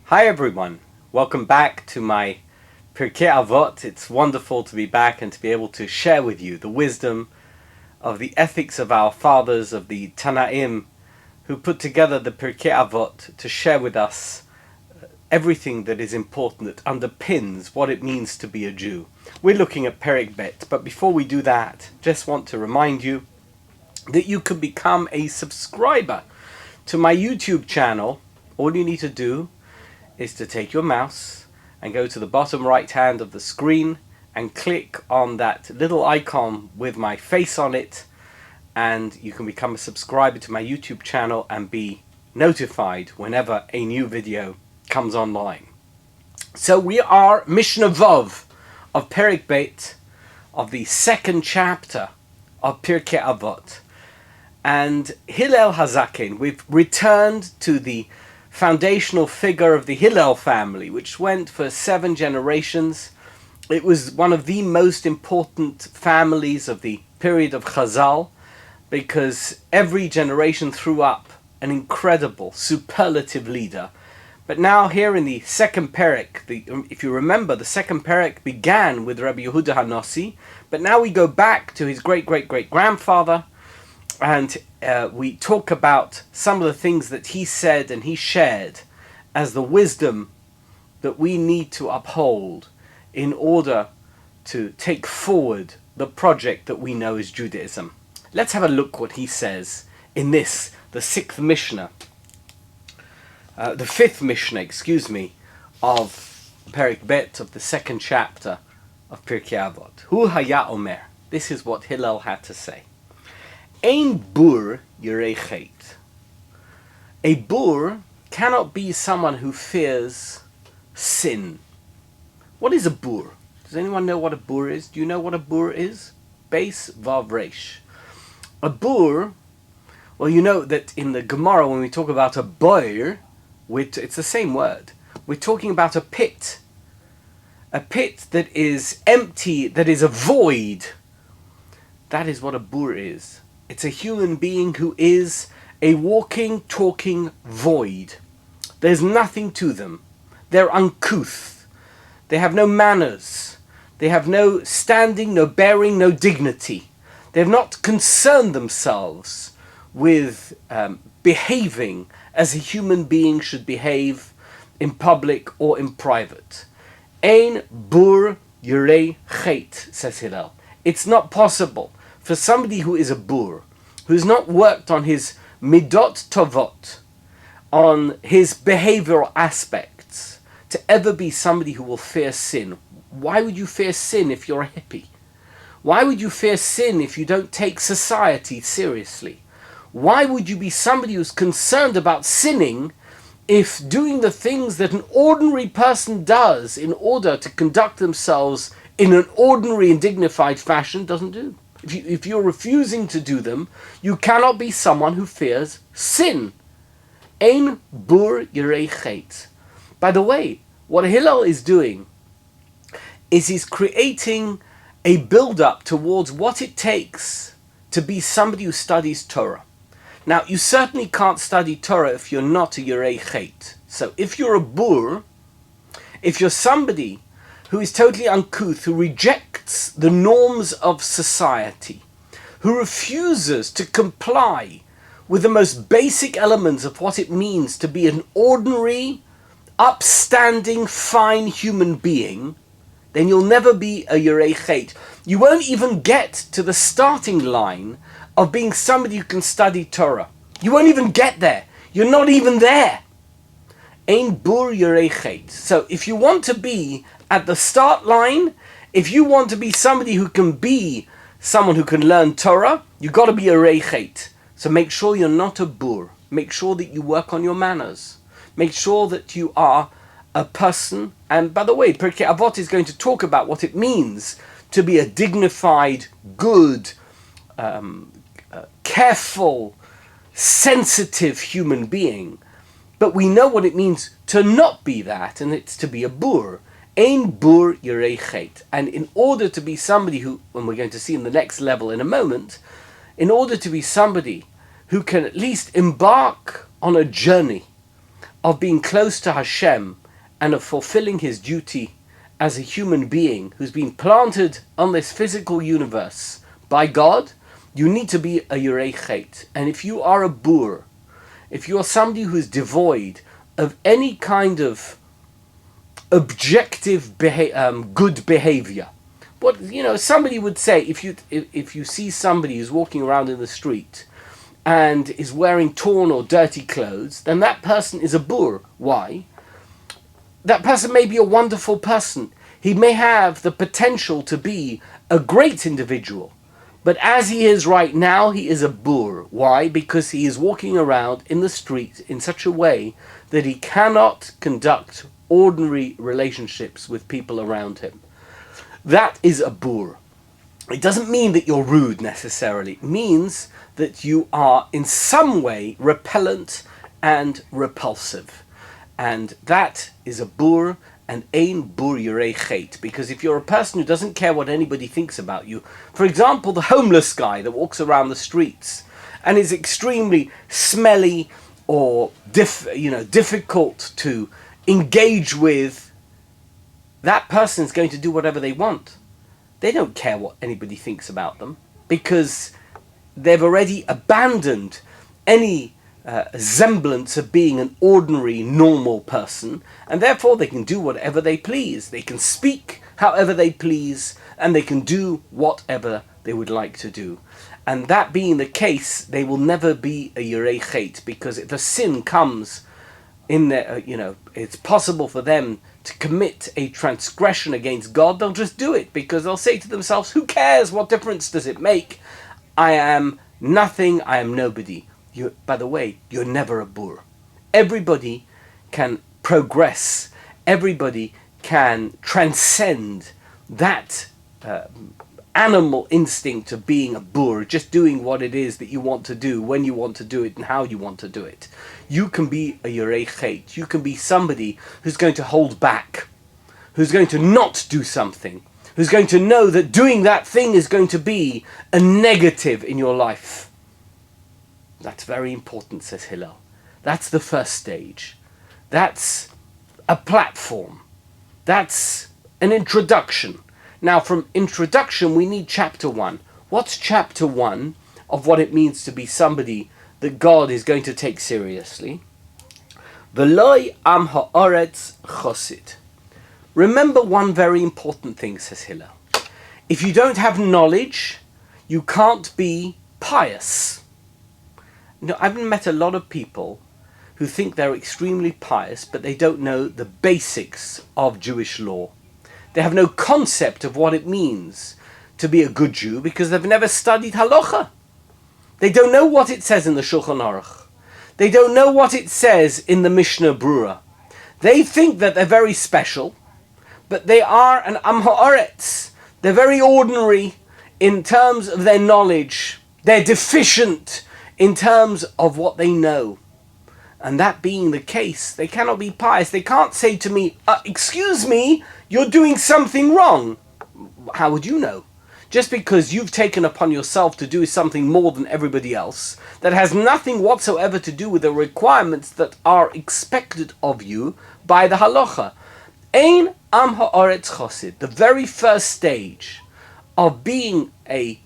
Hi everyone, welcome back to my Pirkei Avot. It's wonderful to be back and to be able to share with you the wisdom of the ethics of our fathers, of the Tanaim, who put together the Pirkei Avot to share with us everything that is important, that underpins what it means to be a Jew. We're looking at Perek Bet, but before we do that, just want to remind you that you can become a subscriber to my YouTube channel. All you need to do is to take your mouse and go to the bottom right hand of the screen and click on that little icon with my face on it, and you can become a subscriber to my YouTube channel and be notified whenever a new video comes online. So we are Mishnah Vav of Perek Bet, of the second chapter of Pirkei Avot. And Hillel HaZaken, we've returned to the foundational figure of the Hillel family, which went for 7 generations. It was one of the most important families of the period of Chazal, because every generation threw up an incredible, superlative leader. But now here in the second Perek, if you remember, the second Perek began with Rabbi Yehuda HaNasi, but now we go back to his great-great-great-grandfather, and we talk about some of the things that he said and he shared as the wisdom that we need to uphold in order to take forward the project that we know as Judaism. Let's have a look what he says in this, the fifth Mishnah, of Perek Bet, of the second chapter of Pirkei Avot. Hu haya omer. This is what Hillel had to say. Ein boor yirei chet. A boor cannot be someone who fears sin. What is a boor? Does anyone know what a boor is? Do you know what a boor is? Beis vav resh. A boor, well, you know that in the Gemara when we talk about a boor, it's the same word. We're talking about a pit. A pit that is empty, that is a void. That is what a boor is. It's a human being who is a walking, talking void. There's nothing to them. They're uncouth. They have no manners. They have no standing, no bearing, no dignity. They have not concerned themselves with behaving as a human being should behave in public or in private. Ein boor yirei chet, says Hillel. It's not possible for somebody who is a boor, who's not worked on his midot tovot, on his behavioral aspects, to ever be somebody who will fear sin. Why would you fear sin if you're a hippie? Why would you fear sin if you don't take society seriously? Why would you be somebody who's concerned about sinning if doing the things that an ordinary person does in order to conduct themselves in an ordinary and dignified fashion doesn't do? If you're refusing to do them, you cannot be someone who fears sin. Ein boor yirei chet. By the way, what Hillel is doing is he's creating a build-up towards what it takes to be somebody who studies Torah. Now, you certainly can't study Torah if you're not a yirei chet. So if you're a boor, if you're somebody who is totally uncouth, who rejects the norms of society, who refuses to comply with the most basic elements of what it means to be an ordinary, upstanding, fine human being, then you'll never be a yirei chet. You won't even get to the starting line of being somebody who can study Torah. You won't even get there. You're not even there. Ein boor yirei chet. So if you want to be at the start line, if you want to be somebody who can be someone who can learn Torah, you've got to be a yirei chet. So make sure you're not a boor. Make sure that you work on your manners. Make sure that you are a person. And by the way, Pirkei Avot is going to talk about what it means to be a dignified, good, careful, sensitive human being. But we know what it means to not be that, and it's to be a boor. Ein boor yirei chet. And in order to be somebody who, and we're going to see in the next level in a moment, in order to be somebody who can at least embark on a journey of being close to Hashem and of fulfilling his duty as a human being who's been planted on this physical universe by God, you need to be a yirei chet. And if you are a boor, if you are somebody who is devoid of any kind of objective good behavior, what somebody would say, if you see somebody who's walking around in the street and is wearing torn or dirty clothes, then that person is a boor. Why? That person may be a wonderful person. He may have the potential to be a great individual. But as he is right now, he is a boor. Why? Because he is walking around in the street in such a way that he cannot conduct ordinary relationships with people around him. That is a boor. It doesn't mean that you're rude necessarily. It means that you are in some way repellent and repulsive. And that is a boor, and ein boor yirei chet. Because if you're a person who doesn't care what anybody thinks about you, for example, the homeless guy that walks around the streets and is extremely smelly or difficult to engage with, that person is going to do whatever they want. They don't care what anybody thinks about them because they've already abandoned any semblance of being an ordinary, normal person, and therefore they can do whatever they please. They can speak however they please, and they can do whatever they would like to do. And that being the case, they will never be a yirei chet, because if a sin comes in their, it's possible for them to commit a transgression against God, they'll just do it, because they'll say to themselves, who cares? What difference does it make? I am nothing, I am nobody. By the way, you're never a boor. Everybody can progress. Everybody can transcend that animal instinct of being a boor, just doing what it is that you want to do, when you want to do it, and how you want to do it. You can be a yirei chet. You can be somebody who's going to hold back, who's going to not do something, who's going to know that doing that thing is going to be a negative in your life. That's very important, says Hillel. That's the first stage. That's a platform. That's an introduction. Now, from introduction, we need chapter 1. What's chapter 1 of what it means to be somebody that God is going to take seriously? V'loi am ha'aretz chosid. Remember one very important thing, says Hillel. If you don't have knowledge, you can't be pious. I've met a lot of people who think they're extremely pious, but they don't know the basics of Jewish law. They have no concept of what it means to be a good Jew because they've never studied halacha. They don't know what it says in the Shulchan Aruch. They don't know what it says in the Mishnah Brura. They think that they're very special, but they are an am ha'aretz. They're very ordinary in terms of their knowledge. They're deficient in terms of what they know. And that being the case, they cannot be pious. They can't say to me, excuse me, you're doing something wrong. How would you know? Just because you've taken upon yourself to do something more than everybody else, that has nothing whatsoever to do with the requirements that are expected of you by the halacha. Ein am ha'aretz chosid, the very first stage of being a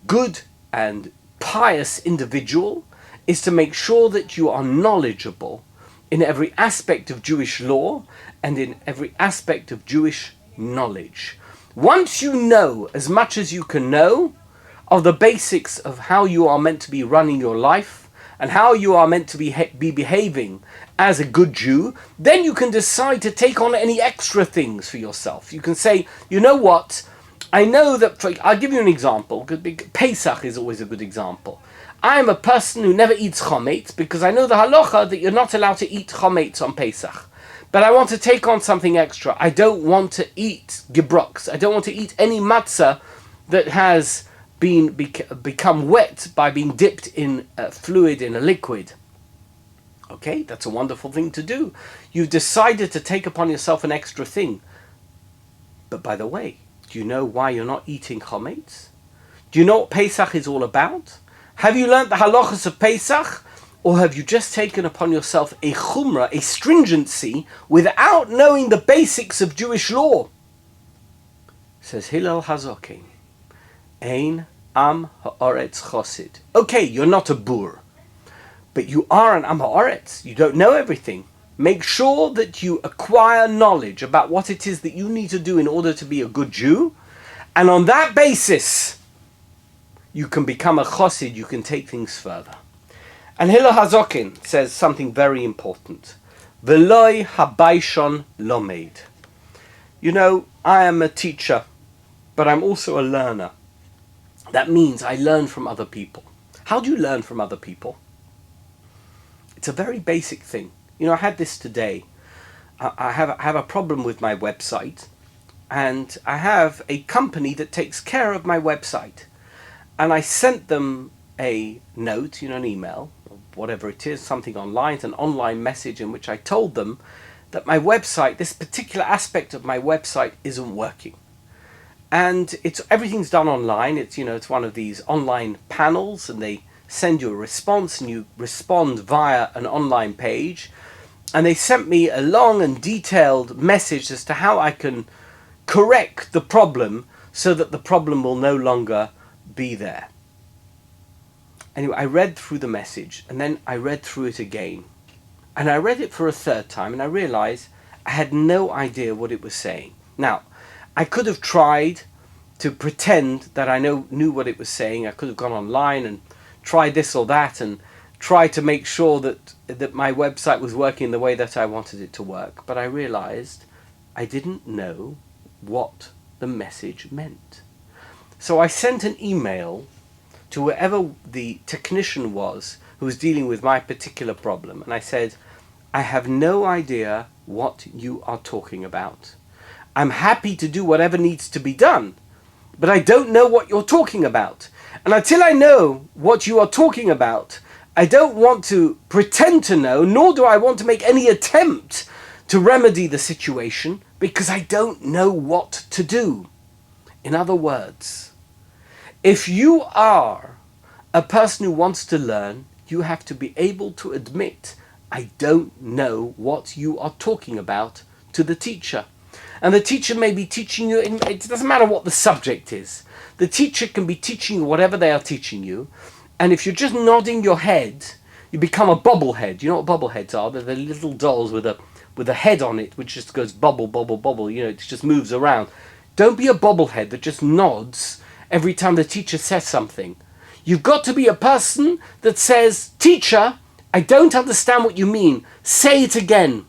good and pious individual is to make sure that you are knowledgeable in every aspect of Jewish law and in every aspect of Jewish knowledge. Once you know as much as you can know of the basics of how you are meant to be running your life and how you are meant to be behaving as a good Jew, then you can decide to take on any extra things for yourself. You can say, you know what, I know that, I'll give you an example. Pesach is always a good example. I am a person who never eats chometz because I know the halacha that you're not allowed to eat chometz on Pesach. But I want to take on something extra. I don't want to eat gebroks. I don't want to eat any matzah that has become wet by being dipped in a fluid, in a liquid. Okay, that's a wonderful thing to do. You've decided to take upon yourself an extra thing. But by the way, do you know why you're not eating chometz? Do you know what Pesach is all about? Have you learnt the halachas of Pesach? Or have you just taken upon yourself a chumrah, a stringency, without knowing the basics of Jewish law? Says Hillel Hazokin, Ein Am Ha'aretz Chosid. Okay, you're not a boor, but you are an Am Ha'aretz. You don't know everything. Make sure that you acquire knowledge about what it is that you need to do in order to be a good Jew, and on that basis, you can become a chosid, you can take things further. And Hillel Hazokin says something very important. Veloi habayshon lomed. You know, I am a teacher, but I'm also a learner. That means I learn from other people. How do you learn from other people? It's a very basic thing. You know, I had this today. I have a problem with my website, and I have a company that takes care of my website. And I sent them a note, an email, or whatever it is, something online, an online message in which I told them that my website, this particular aspect of my website, isn't working. And everything's done online. It's one of these online panels, and they send you a response, and you respond via an online page. And they sent me a long and detailed message as to how I can correct the problem so that the problem will no longer be there. Anyway, I read through the message, and then I read through it again. And I read it for a third time, and I realized I had no idea what it was saying. Now, I could have tried to pretend that I knew what it was saying. I could have gone online and tried this or that and tried to make sure that my website was working the way that I wanted it to work. But I realized I didn't know what the message meant. So I sent an email to whoever the technician was who was dealing with my particular problem. And I said, I have no idea what you are talking about. I'm happy to do whatever needs to be done, but I don't know what you're talking about. And until I know what you are talking about, I don't want to pretend to know, nor do I want to make any attempt to remedy the situation, because I don't know what to do. In other words, if you are a person who wants to learn, you have to be able to admit, I don't know what you are talking about, to the teacher. And the teacher may be teaching you, it doesn't matter what the subject is. The teacher can be teaching you whatever they are teaching you. And if you're just nodding your head, you become a bobblehead. You know what bobbleheads are? They're the little dolls with a head on it, which just goes bubble, bubble, bubble. It just moves around. Don't be a bobblehead that just nods every time the teacher says something. You've got to be a person that says, teacher, I don't understand what you mean. Say it again.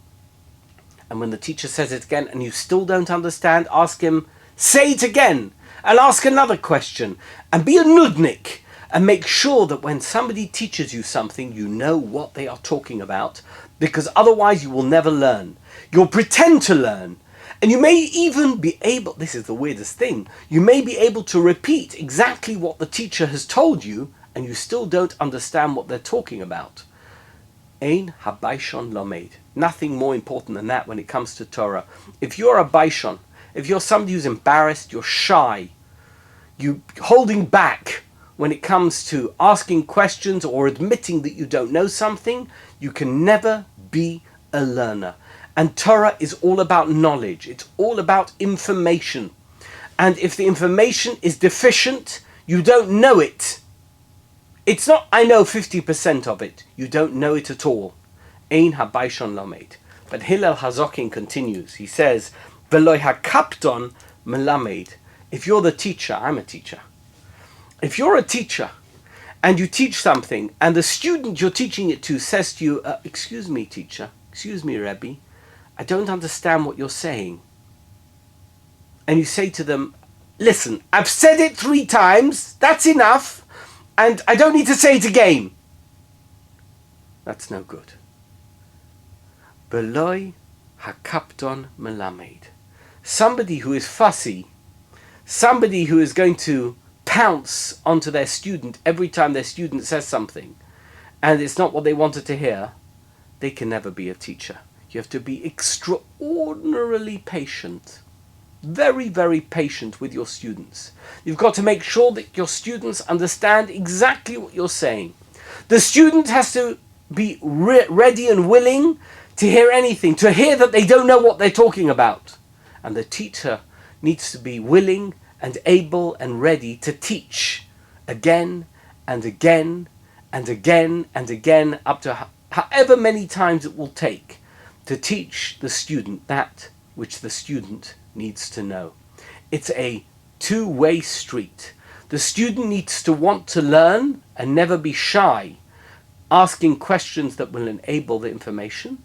And when the teacher says it again and you still don't understand, ask him, say it again. And ask another question. And be a nudnik. And make sure that when somebody teaches you something, you know what they are talking about. Because otherwise you will never learn. You'll pretend to learn. And you may even be able, this is the weirdest thing, you may be able to repeat exactly what the teacher has told you, and you still don't understand what they're talking about. Ein habayshon lomed. Nothing more important than that when it comes to Torah. If you're a baishon, if you're somebody who's embarrassed, you're shy, you're holding back when it comes to asking questions or admitting that you don't know something, you can never be a learner. And Torah is all about knowledge. It's all about information. And if the information is deficient, you don't know it. It's not, I know 50% of it. You don't know it at all. Ein habayshon lomed. But Hillel Hazokin continues. He says, Veloi hakapton melamed. If you're the teacher, I'm a teacher. If you're a teacher and you teach something and the student you're teaching it to says to you, excuse me, teacher, excuse me, Rebbe, I don't understand what you're saying. And you say to them, listen, I've said it 3 times, that's enough, and I don't need to say it again. That's no good. Beloi hakapton melamed. Somebody who is fussy, somebody who is going to pounce onto their student every time their student says something, and it's not what they wanted to hear, they can never be a teacher. You have to be extraordinarily patient. Very, very patient with your students. You've got to make sure that your students understand exactly what you're saying. The student has to be ready and willing to hear anything, to hear that they don't know what they're talking about. And the teacher needs to be willing and able and ready to teach again and again and again and again, up to however many times it will take to teach the student that which the student needs to know. It's a two-way street. The student needs to want to learn and never be shy, asking questions that will enable the information.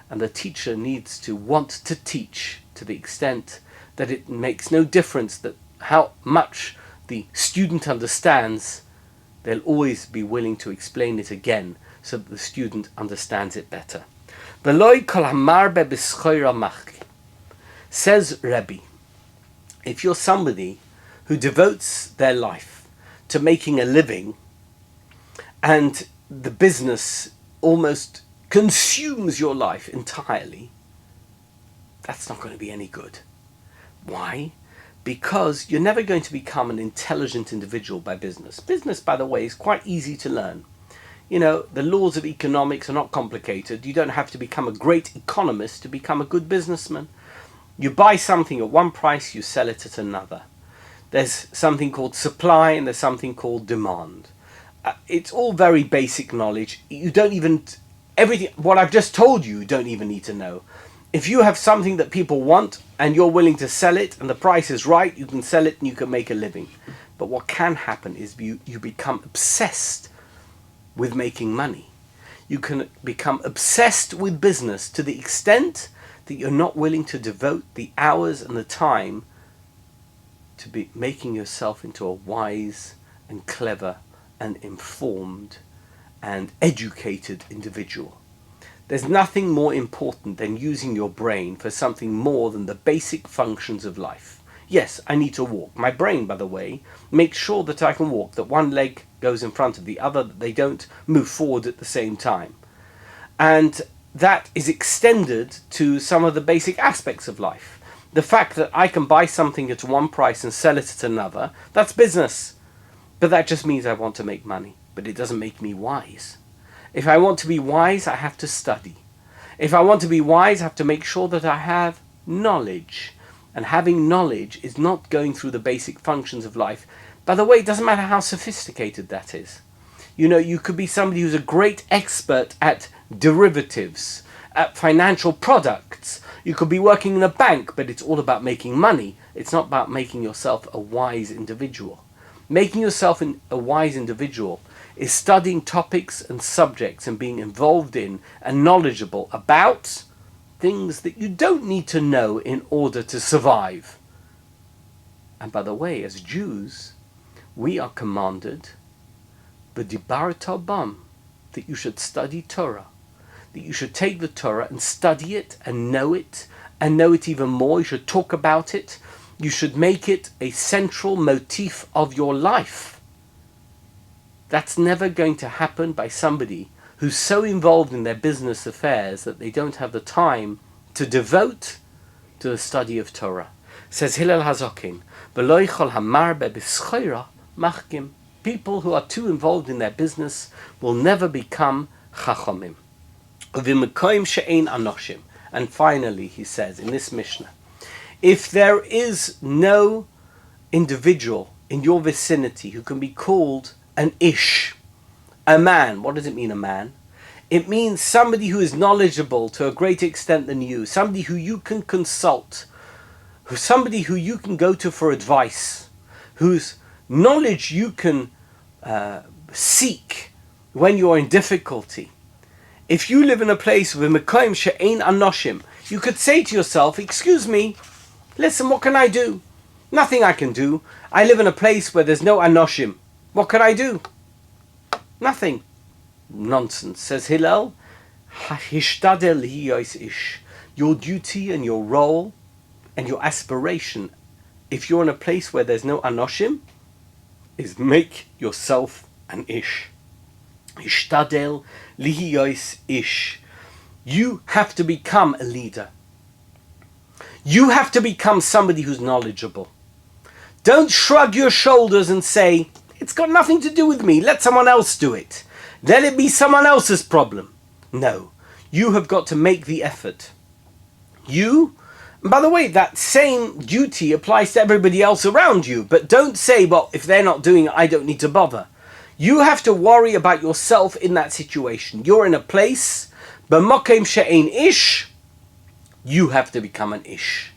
And the teacher needs to want to teach to the extent that it makes no difference that how much the student understands. They'll always be willing to explain it again so that the student understands it better. Says Rebbe, if you're somebody who devotes their life to making a living and the business almost consumes your life entirely, that's not going to be any good. Why? Because you're never going to become an intelligent individual by business. Business, by the way, is quite easy to learn. You know, the laws of economics are not complicated. You don't have to become a great economist to become a good businessman. You buy something at one price, you sell it at another. There's something called supply and there's something called demand. It's all very basic knowledge. You don't even, everything, what I've just told you, you don't even need to know. If you have something that people want and you're willing to sell it and the price is right, you can sell it and you can make a living. But what can happen is you become obsessed with making money. You can become obsessed with business to the extent that you're not willing to devote the hours and the time to be making yourself into a wise and clever and informed and educated individual. There's nothing more important than using your brain for something more than the basic functions of life. Yes, I need to walk. My brain, by the way, makes sure that I can walk, that one leg goes in front of the other, that they don't move forward at the same time. And that is extended to some of the basic aspects of life. The fact that I can buy something at one price and sell it at another, that's business. But that just means I want to make money. But it doesn't make me wise. If I want to be wise, I have to study. If I want to be wise, I have to make sure that I have knowledge. And having knowledge is not going through the basic functions of life. By the way, it doesn't matter how sophisticated that is. You know, you could be somebody who's a great expert at derivatives, at financial products. You could be working in a bank, but it's all about making money. It's not about making yourself a wise individual. Making yourself a wise individual is studying topics and subjects and being involved in and knowledgeable about things that you don't need to know in order to survive. And by the way, as Jews, we are commanded, v'dibarta bam, that you should study Torah, that you should take the Torah and study it and know it even more. You should talk about it. You should make it a central motif of your life. That's never going to happen by somebody who's so involved in their business affairs that they don't have the time to devote to the study of Torah. Says Hillel HaZokin, "V'lo yichol hamarbe b'schoira machkim." People who are too involved in their business will never become chachamim. V'mekoyim she'ein anoshim. And finally, he says in this Mishnah, if there is no individual in your vicinity who can be called an ish, a man. What does it mean, a man? It means somebody who is knowledgeable to a greater extent than you, somebody who you can consult, somebody who you can go to for advice, whose knowledge you can seek when you're in difficulty. If you live in a place with mekoyim she'ein anoshim, you could say to yourself, excuse me, listen, what can I do? Nothing I can do. I live in a place where there's no anoshim. What can I do? Nothing. Nonsense, says Hillel. Hishtadel hiyos ish. Your duty and your role and your aspiration, if you're in a place where there's no anoshim, is make yourself an ish. Hishtadel lihiyos ish. You have to become a leader. You have to become somebody who's knowledgeable. Don't shrug your shoulders and say, it's got nothing to do with me, let someone else do it. Let it be someone else's problem. No. You have got to make the effort. And by the way, that same duty applies to everybody else around you. But don't say, well, if they're not doing it, I don't need to bother. You have to worry about yourself in that situation. You're in a place, b'mokem she'ein ish, you have to become an ish.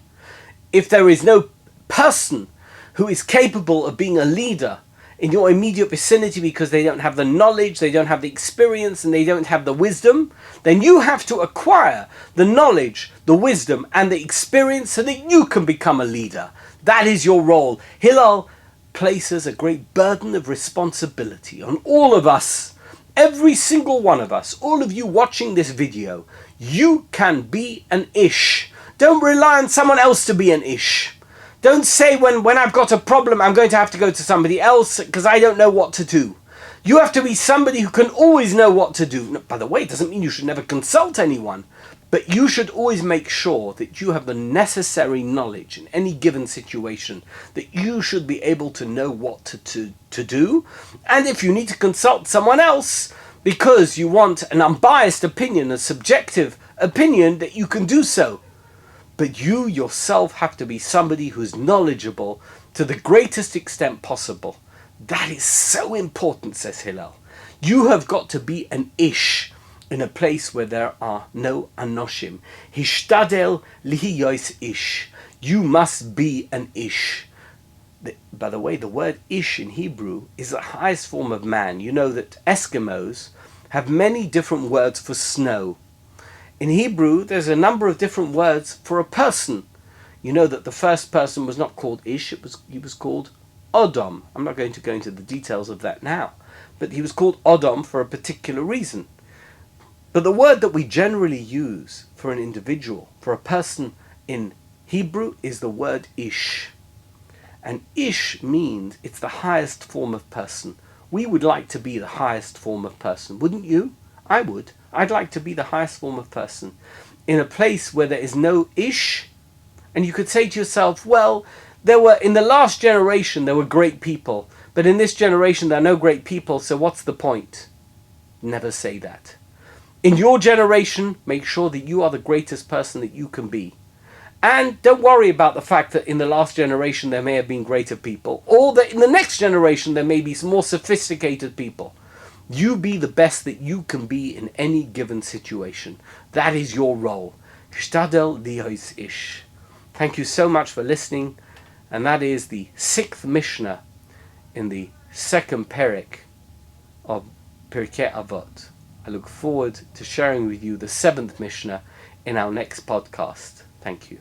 If there is no person who is capable of being a leader in your immediate vicinity because they don't have the knowledge, they don't have the experience, and they don't have the wisdom, then you have to acquire the knowledge, the wisdom, and the experience so that you can become a leader. That is your role. Hillel places a great burden of responsibility on all of us, every single one of us, all of you watching this video. You can be an ish. Don't rely on someone else to be an ish. Don't say when I've got a problem, I'm going to have to go to somebody else because I don't know what to do. You have to be somebody who can always know what to do. By the way, it doesn't mean you should never consult anyone, but you should always make sure that you have the necessary knowledge in any given situation, that you should be able to know what to do. And if you need to consult someone else because you want an unbiased opinion, a subjective opinion, that you can do so. But you yourself have to be somebody who's knowledgeable to the greatest extent possible. That is so important, says Hillel. You have got to be an ish in a place where there are no anoshim. Hishtadel lihiyos ish. You must be an ish. By the way, the word ish in Hebrew is the highest form of man. You know that Eskimos have many different words for snow. In Hebrew, there's a number of different words for a person. You know that the first person was not called Ish, he was called Odom. I'm not going to go into the details of that now, but he was called Odom for a particular reason. But the word that we generally use for an individual, for a person in Hebrew, is the word Ish. And Ish means it's the highest form of person. We would like to be the highest form of person, wouldn't you? I would. I'd like to be the highest form of person in a place where there is no ish. And you could say to yourself, well, in the last generation, there were great people, but in this generation, there are no great people, so what's the point? Never say that. In your generation, make sure that you are the greatest person that you can be. And don't worry about the fact that in the last generation, there may have been greater people, or that in the next generation, there may be some more sophisticated people. You be the best that you can be in any given situation. That is your role. Hishtadel lihiyos ish. Thank you so much for listening. And that is the 6th Mishnah in the 2nd Perek of Pirkei Avot. I look forward to sharing with you the 7th Mishnah in our next podcast. Thank you.